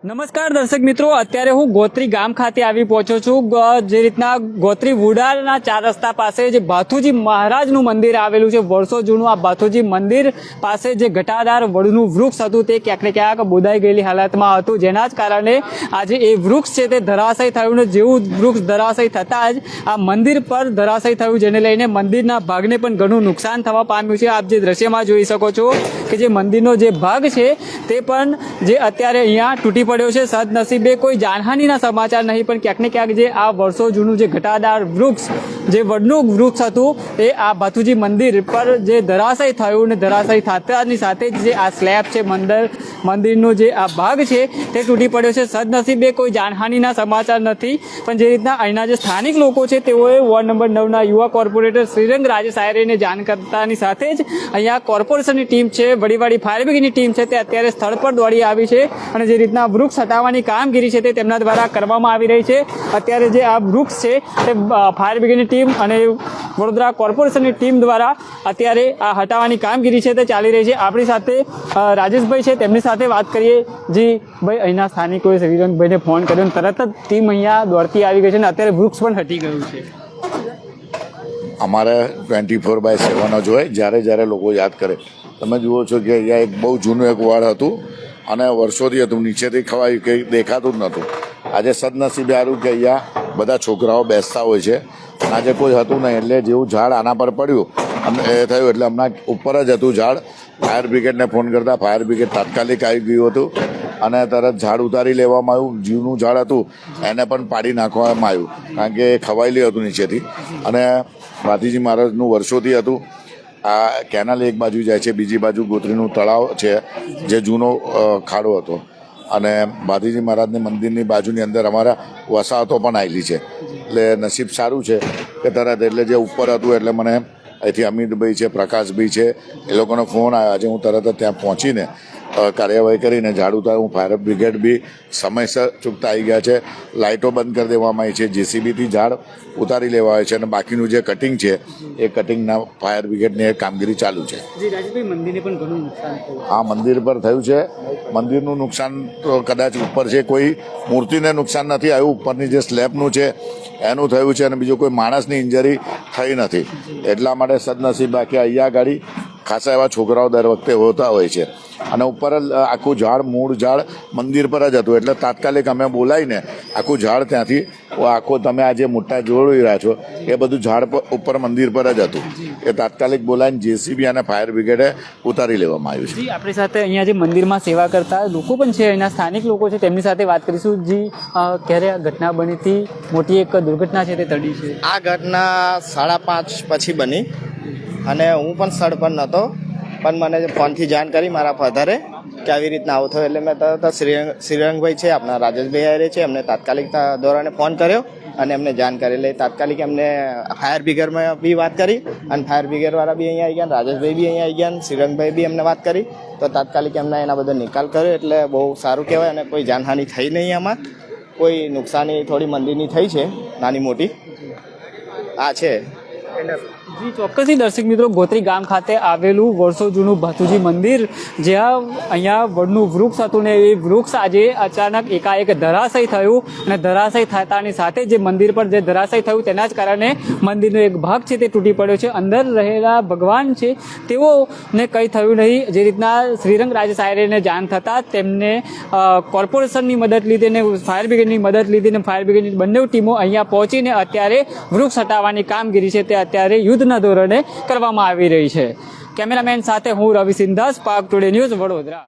નમસ્કાર દર્શક મિત્રો, અત્યારે હું ગોત્રી ગામ ખાતે આવી પહોંચ્યો છું। જે રીતના ગોત્રી વુડાના 4 રસ્તા પાસે જે ભાથુજી મહારાજનું મંદિર આવેલું છે, વર્ષો જૂનું આ ભાથુજી મંદિર પાસે જે ઘટાદાર વડનું વૃક્ષ હતું તે ક્યાંક ને ક્યાંક બોદાઈ ગયેલી હાલતમાં હતું, જેના જ કારણે આજે એ વૃક્ષ છે તે ધરાશય થયું ને જેવું વૃક્ષ ધરાશય થતાં જ આ મંદિર પર ધરાશય થયું, જેને લઈને મંદિરના ભાગને પણ ઘણું નુકસાન થવા પામ્યું છે। આપ જે દ્રશ્યમાં જોઈ શકો છો કે જે મંદિરનો જે ભાગ છે તે પણ જે અત્યારે અહીંયા તૂટી પડ્યો છે। સદનસીબે કોઈ જાનહાનિના સમાચાર નહીં, પણ ક્યાંક ને ક્યાંક જે આ વર્ષો જૂનું જે ઘટાદાર વૃક્ષ જે વડનું વૃક્ષ હતું એ આ ભાથુજી મંદિર પર જે ધરાશય થયું ને ધરાશય થતાની સાથે જ જે આ સ્લેબ છે મંદિરનો જે આ ભાગ છે તે તૂટી પડ્યો છે। સદનસીબે કોઈ જાનહાનિના સમાચાર નથી, પણ જે રીતના અહીંના જે સ્થાનિક લોકો છે તેઓએ વોર્ડ નંબર 9ના યુવા કોર્પોરેટર શ્રીરંગ રાજેશ આયરેને જાણ કરતાની સાથે જ અહીંયા કોર્પોરેશનની ટીમ છે, વડીવાડી ફાયર બ્રિગેડની ટીમ છે તે અત્યારે સ્થળ પર દોડી આવી છે અને જે રીતના વૃક્ષ હટાવવાની કામગીરી છે તે તેમના દ્વારા કરવામાં આવી રહી છે। અત્યારે જે આ વૃક્ષ છે તે ફાયર બ્રિગેડની ટીમ અને વડોદરા કોર્પોરેશનની ટીમ દ્વારા અત્યારે આ હટાવવાની કામગીરી છે તે ચાલી રહી છે। આપણી સાથે રાજેશભાઈ છે, તેમની સાથે વાત કરીએ। જી ભાઈ, અહીંના સ્થાનિકોએ શ્રીરંગભાઈને ફોન કર્યો અને તરત જ ટીમ અહીંયા દોડતી આવી ગઈ છે અને અત્યારે વૃક્ષ પણ હટી ગયું છે। અમારે 24/7 જ હોય, જ્યારે જ્યારે લોકો યાદ કરે। તમે જુઓ છો કે અહીંયા એક બહુ જૂનું એક વડ હતું અને વર્ષોથી હતું, નીચેથી ખવાયું કે દેખાતું જ નહોતું। આજે સદનસીબે આવ્યું કે અહીંયા બધા છોકરાઓ બેસતા હોય છે, આજે કોઈ હતું નહીં, એટલે જેવું ઝાડ આના પર પડ્યું અને એ થયું એટલે હમણાં ઉપર જ હતું ઝાડ। ફાયર બ્રિગેડને ફોન કરતા ફાયર બ્રિગેડ તાત્કાલિક આવી ગયું હતું અને તરત ઝાડ ઉતારી લેવામાં આવ્યું। જીવનું ઝાડ હતું એને પણ પાડી નાખવામાં આવ્યું, કારણ કે એ ખવાયેલું હતું નીચેથી। અને ભાથીજી મહારાજનું વર્ષોથી હતું। આ કેનાલ એક બાજુ જાય છે, બીજી બાજુ ગોત્રીનું તળાવ છે જે જૂનો ખાડો હતો, અને ભાથીજી મહારાજની મંદિરની બાજુની અંદર અમારા વસાહતો પણ આવેલી છે। એટલે નસીબ સારું છે કે તરત એટલે જે ઉપર હતું એટલે મને અહીંથી અમિતભાઈ છે, પ્રકાશભાઈ છે, એ લોકોનો ફોન આવ્યો। આજે હું તરત જ ત્યાં પહોંચીને કાર્યવાહી કરીને ઝાડ ઉતાર હું ફાયર બ્રિગેડ બી સમયસર ચૂકતા આવી ગયા છે। લાઇટો બંધ કરી દેવામાં આવી છે, જેસીબીથી ઝાડ ઉતારી લેવા આવે છે અને બાકીનું જે કટિંગ છે એ કટિંગના ફાયર બ્રિગેડની કામગીરી ચાલુ છે। મંદિરને પણ ઘણું નુકસાન થયું? હા, મંદિર પર થયું છે। મંદિરનું નુકસાન તો કદાચ ઉપર છે, કોઈ મૂર્તિને નુકસાન નથી આવ્યું, ઉપરની જે સ્લેબનું છે એનું થયું છે અને બીજું કોઈ માણસની ઇન્જરી થઈ નથી। એટલા માટે સદનસીબ બાકી અહીંયા આગળ ખાસા એવા છોકરાઓ દર વખતે હોતા હોય છે અને ઉપર આખું ઝાડ મૂળ ઝાડ મંદિર પર જ હતું, એટલે તાત્કાલિક અમે બોલાવીને આખું ઝાડ ત્યાંથી આખો તમે આ જે મોટા જોઈ રહ્યા છો એ બધું ઝાડ ઉપર મંદિર પર જ હતું, એ તાત્કાલિક બોલાવીને જેસીબી અને ફાયર બ્રિગેડે ઉતારી લેવામાં આવ્યું છે। આપણી સાથે અહીંયા જે મંદિરમાં સેવા કરતા લોકો પણ છે, અહીંના સ્થાનિક લોકો છે, તેમની સાથે વાત કરીશું। જી, ક્યારે આ ઘટના બની હતી? મોટી એક દુર્ઘટના છે તે ટળી છે? આ ઘટના 5:30 પછી બની અને હું પણ સ્થળ પર નહોતો, પણ મને ફોનથી જાણ કરી મારા ફાધરે કે આવી રીતના આવું થયું, એટલે મેં તરત શ્રીરંગભાઈ છે, આપણા રાજેશભાઈ આયરે છે, એમને તાત્કાલિક ધોરણે ફોન કર્યો અને એમને જાણ કરી। એટલે તાત્કાલિક એમને ફાયર બ્રિગેડમાં બી વાત કરી અને ફાયર બ્રિગેડવાળા બી અહીંયા આવી ગયા, રાજેશભાઈ બી અહીંયા આવી ગયા, શ્રીરંગભાઈ બી એમને વાત કરી તો તાત્કાલિક એમના એના બધો નિકાલ કર્યો, એટલે બહુ સારું કહેવાય। અને કોઈ જાનહાનિ થઈ નહીં, આમાં કોઈ નુકસાની થોડી મંદિરની થઈ છે, નાની મોટી આ છે। જી ચોક્કસથી દર્શક મિત્રો, ગોત્રી ગામ ખાતે આવેલું વર્ષો જૂનું ભાથુજી મંદિર, જ્યાં અહીંયા વડનું વૃક્ષ હતું ને એ વૃક્ષ આજે અચાનક એકાએક ધરાશય થયું અને ધરાશય થતાની સાથે જે મંદિર પર જે ધરાશય થયું તેના જ કારણે મંદિરનો એક ભાગ છે તે તૂટી પડ્યો છે। અંદર રહેલા ભગવાન છે તેઓને કંઈ થયું નહીં। જે રીતના શ્રીરંગ રાજેશ આયરેને જાણ થતાં તેમને કોર્પોરેશનની મદદ લીધી અને ફાયર બ્રિગેડની મદદ લીધી અને ફાયર બ્રિગેડની બંને ટીમો અહીંયા પહોંચીને અત્યારે વૃક્ષ હટાવવાની કામગીરી છે તે અત્યારે યુદ્ધના ધોરણે કરવામાં આવી રહી છે। કેમેરામેન સાથે હું Ravi Sindha, Spark Today News, Vadodara.